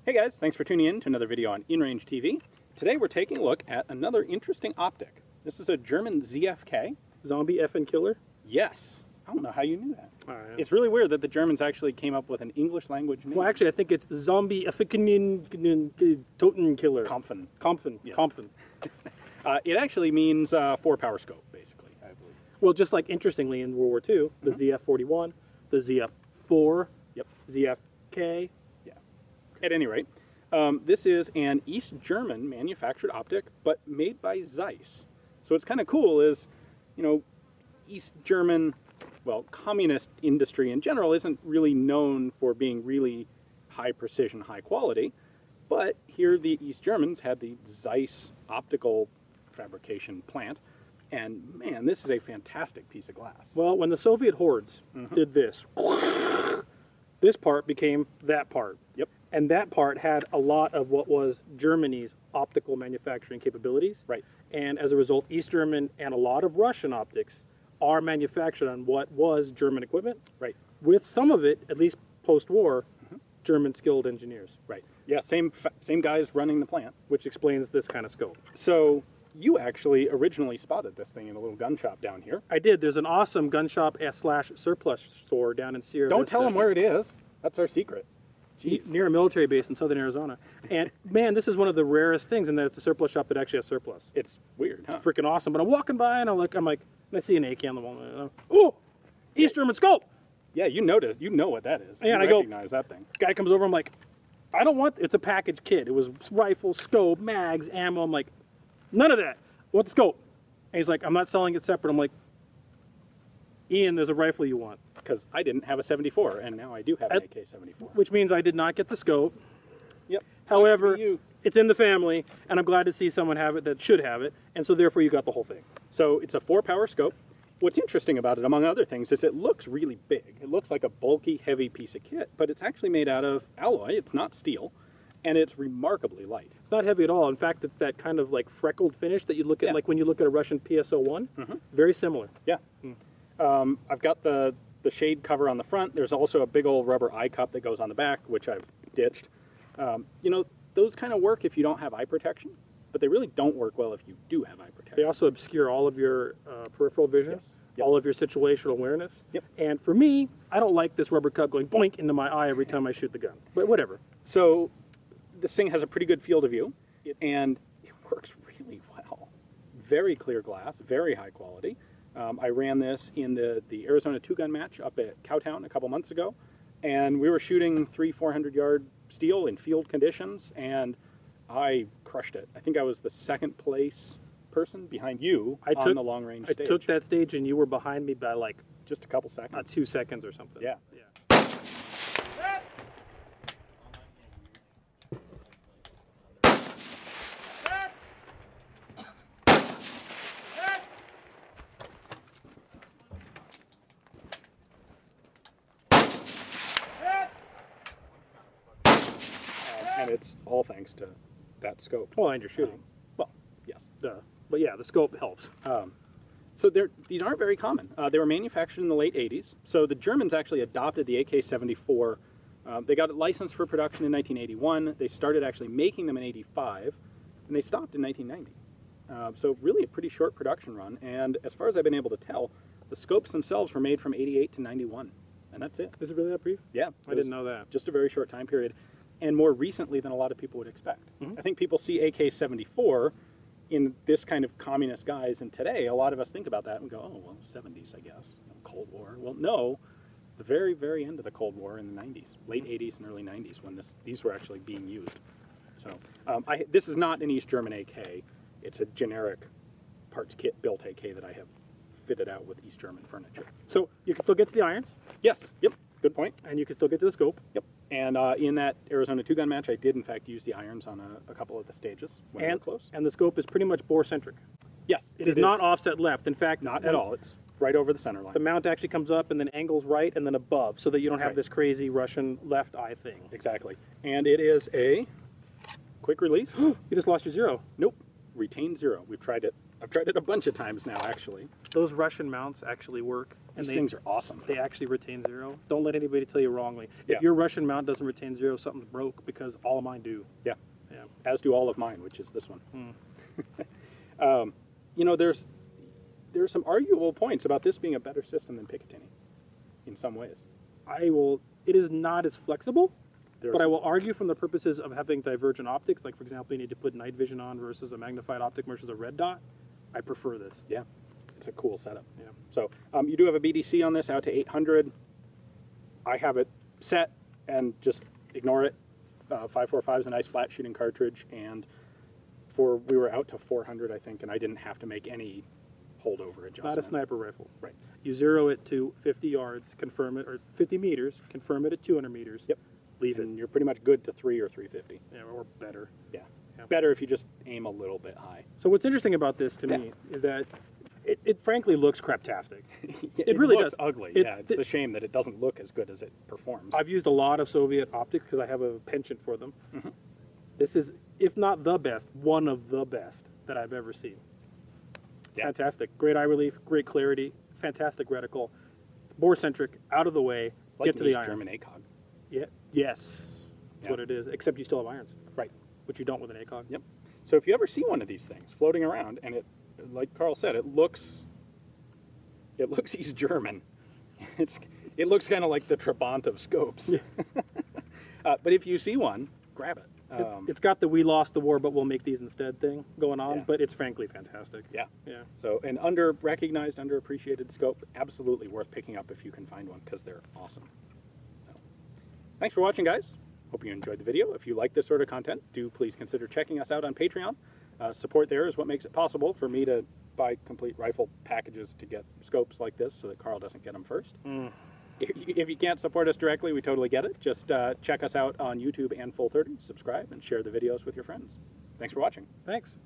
Hey guys, thanks for tuning in to another video on InRange TV. Today we're taking a look at another interesting optic. This is a German ZFK. Zombie effing killer? Yes. I don't know how you knew that. All right. It's really weird that the Germans actually came up with an English language name. Well, actually, I think it's zombie effing toten killer. Kampfen. Kampfen. Yes. Kampfen. It actually means 4-power scope, basically, I believe. Well, just like interestingly in World War II, the ZF-41, the ZF-4, Yep. ZFK. Yeah. At any rate, this is an East German manufactured optic, but made by Zeiss. So what's kind of cool is, you know, East German, well, communist industry in general isn't really known for being really high precision, high quality. But here the East Germans had the Zeiss optical fabrication plant. And man, this is a fantastic piece of glass. Well, when the Soviet hordes did this, this part became that part. Yep. And that part had a lot of what was Germany's optical manufacturing capabilities. Right. And as a result, East German and a lot of Russian optics are manufactured on what was German equipment. Right. With some of it, at least post-war, German skilled engineers. Right. Yeah, same guys running the plant. Which explains this kind of scope. So you actually originally spotted this thing in a little gun shop down here. I did. There's an awesome gun shop / surplus store down in Sierra Don't Vista. tell them where it is. That's our secret. Jeez. Near a military base in southern Arizona. And man, this is one of the rarest things in that it's a surplus shop that actually has surplus. It's weird, huh? Freaking awesome. But I'm walking by and I'm like, and I see an AK on the wall. Oh, East German scope. Yeah, you noticed. You know what that is. Yeah, and you I go, recognize that thing. Guy comes over. I'm like, I don't want. It's a package kit. It was rifle, scope, mags, ammo. I'm like, none of that. I want the scope. And he's like, I'm not selling it separate. I'm like, Ian, there's a rifle you want. Because I didn't have a 74, and now I do have an AK-74. Which means I did not get the scope. Yep. However, it's in the family, and I'm glad to see someone have it that should have it, and so therefore you got the whole thing. So it's a 4-power scope. What's interesting about it, among other things, is it looks really big. It looks like a bulky, heavy piece of kit, but it's actually made out of alloy. It's not steel, and it's remarkably light. It's not heavy at all. In fact, it's that kind of like freckled finish that you look at, like when you look at a Russian PSO-1. Very similar. Yeah. I've got the shade cover on the front. There's also a big old rubber eye cup that goes on the back, which I've ditched. You know, those kind of work if you don't have eye protection, but they really don't work well if you do have eye protection. They also obscure all of your peripheral vision, all of your situational awareness. Yep. And for me, I don't like this rubber cup going boink into my eye every time I shoot the gun. But whatever. So this thing has a pretty good field of view, and it works really well. Very clear glass, very high quality. I ran this in the Arizona 2-gun match up at Cowtown a couple months ago, and we were shooting 300-400 yard steel in field conditions, and I crushed it. I think I was the second place person behind you on the long range stage. I took that stage, and you were behind me by like just a couple seconds. 2 seconds or something. Yeah. And it's all thanks to that scope. Well, and you're shooting. Well, yes. But yeah, the scope helps. So these aren't very common. They were manufactured in the late 80s. So the Germans actually adopted the AK-74. They got it licensed for production in 1981. They started actually making them in 85, and they stopped in 1990. So really a pretty short production run. And as far as I've been able to tell, the scopes themselves were made from 88 to 91. And that's it. Is it really that brief? Yeah. I didn't know that. Just a very short time period. And more recently than a lot of people would expect. I think people see AK-74 in this kind of communist guise, and today a lot of us think about that and go, oh, well, 70s, I guess, Cold War. Well, no, the very, very end of the Cold War in the 90s, late 80s and early 90s when these were actually being used. So this is not an East German AK. It's a generic parts kit built AK that I have fitted out with East German furniture. So you can still get to the irons? Yes. Yep. Good point. And you can still get to the scope? Yep. And in that Arizona 2-gun match, I did, in fact, use the irons on a couple of the stages when we were close. And the scope is pretty much bore-centric. Yes. It is not offset left. In fact, not at all. It's right over the center line. The mount actually comes up and then angles right and then above so that you don't have this crazy Russian left eye thing. Exactly. And it is a quick release. You just lost your zero. Nope. Retain zero. We've tried it. I've tried it a bunch of times now, actually. Those Russian mounts actually work These things are awesome. They actually retain 0. Don't let anybody tell you wrongly. Yeah. If your Russian mount doesn't retain 0, something's broke, because all of mine do. Yeah. Yeah. As do all of mine, which is this one. You know, there's some arguable points about this being a better system than Picatinny in some ways. It is not as flexible, There's, but I will argue from the purposes of having divergent optics, like for example, you need to put night vision on versus a magnified optic versus a red dot. I prefer this. Yeah, it's a cool setup. Yeah. So you do have a BDC on this out to 800. I have it set and just ignore it. 545 is a nice flat shooting cartridge, and we were out to 400, I think, and I didn't have to make any holdover adjustment. Not a sniper rifle. Right. You zero it to 50 yards, confirm it, or 50 meters, confirm it at 200 meters. Yep. Leave And you're pretty much good to 3 or 350. Yeah, or better. Yeah. Yeah. Better if you just aim a little bit high. So what's interesting about this to me is that it frankly looks craptastic. It really looks does. ugly. It- Yeah, it's a shame that it doesn't look as good as it performs. I've used a lot of Soviet optics because I have a penchant for them. This is, if not the best, one of the best that I've ever seen. Yeah. Fantastic. Great eye relief, great clarity, fantastic reticle, bore centric, out of the way, It's like get to the East irons. German ACOG. Yeah. Yes. That's what it is. Except you still have irons, Right. which you don't with an ACOG. Yep. So if you ever see one of these things floating around, and it, like Carl said, it looks East German. It looks kind of like the Trabant of scopes. Yeah. But if you see one, grab it. It's got the "we lost the war, but we'll make these instead" thing going on, Yeah. but it's frankly fantastic. Yeah. Yeah. So an under-recognized, underappreciated scope, absolutely worth picking up if you can find one, because they're awesome. So, thanks for watching, guys. Hope you enjoyed the video. If you like this sort of content, do please consider checking us out on Patreon. Support there is what makes it possible for me to buy complete rifle packages to get scopes like this so that Carl doesn't get them first. If you can't support us directly, we totally get it. Just check us out on YouTube and Full 30, subscribe, and share the videos with your friends. Thanks for watching. Thanks.